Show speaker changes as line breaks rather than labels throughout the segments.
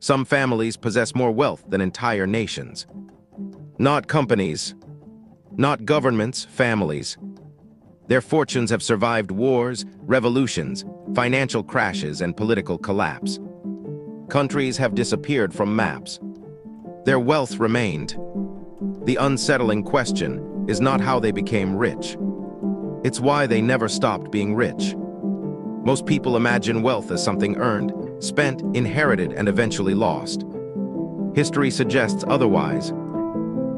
Some families possess more wealth than entire nations. Not companies, not governments, families. Their fortunes have survived wars, revolutions, financial crashes, and political collapse. Countries have disappeared from maps. Their wealth remained. The unsettling question is not how they became rich. It's why they never stopped being rich. Most people imagine wealth as something earned, spent, inherited, and eventually lost. History suggests otherwise.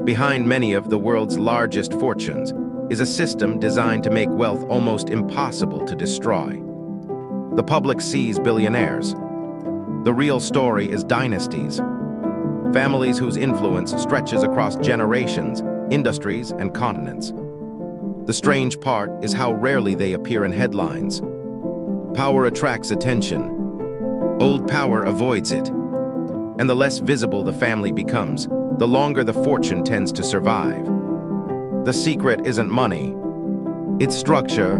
Behind many of the world's largest fortunes is a system designed to make wealth almost impossible to destroy. The public sees billionaires. The real story is dynasties. Families whose influence stretches across generations, industries, and continents. The strange part is how rarely they appear in headlines. Power attracts attention. Old power avoids it. And the less visible the family becomes, the longer the fortune tends to survive. The secret isn't money. It's structure.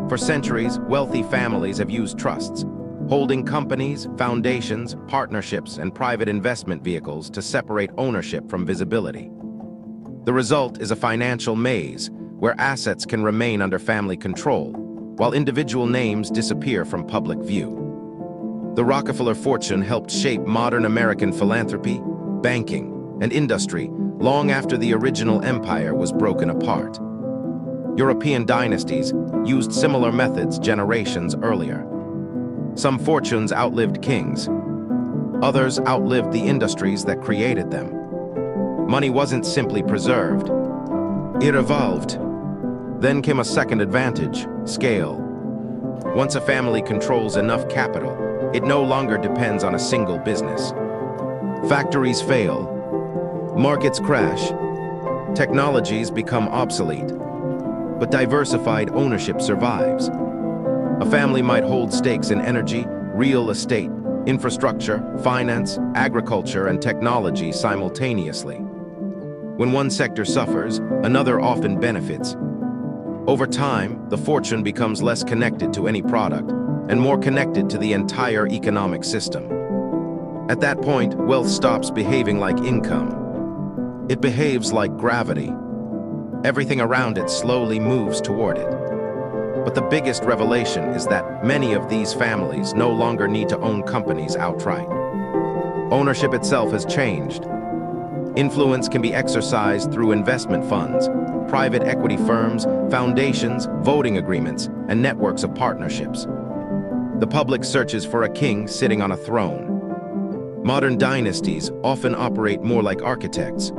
For centuries, wealthy families have used trusts, holding companies, foundations, partnerships, and private investment vehicles to separate ownership from visibility. The result is a financial maze where assets can remain under family control, while individual names disappear from public view. The Rockefeller fortune helped shape modern American philanthropy, banking, and industry long after the original empire was broken apart. European dynasties used similar methods generations earlier. Some fortunes outlived kings. Others outlived the industries that created them. Money wasn't simply preserved. It evolved. Then came a second advantage: scale. Once a family controls enough capital, it no longer depends on a single business. Factories fail. Markets crash. Technologies become obsolete. But diversified ownership survives. A family might hold stakes in energy, real estate, infrastructure, finance, agriculture, and technology simultaneously. When one sector suffers, another often benefits. Over time, the fortune becomes less connected to any product and more connected to the entire economic system. At that point, wealth stops behaving like income. It behaves like gravity. Everything around it slowly moves toward it. But the biggest revelation is that many of these families no longer need to own companies outright. Ownership itself has changed. Influence can be exercised through investment funds, private equity firms, foundations, voting agreements, and networks of partnerships. The public searches for a king sitting on a throne. Modern dynasties often operate more like architects.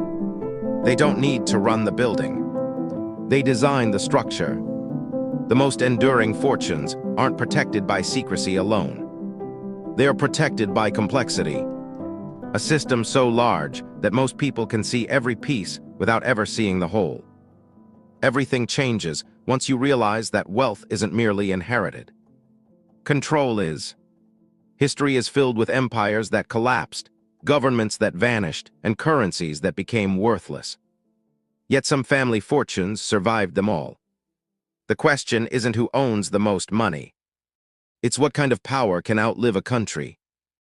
They don't need to run the building. They design the structure. The most enduring fortunes aren't protected by secrecy alone. They are protected by complexity. A system so large that most people can see every piece without ever seeing the whole. Everything changes once you realize that wealth isn't merely inherited. Control is. History is filled with empires that collapsed, governments that vanished, and currencies that became worthless. Yet some family fortunes survived them all. The question isn't who owns the most money. It's what kind of power can outlive a country.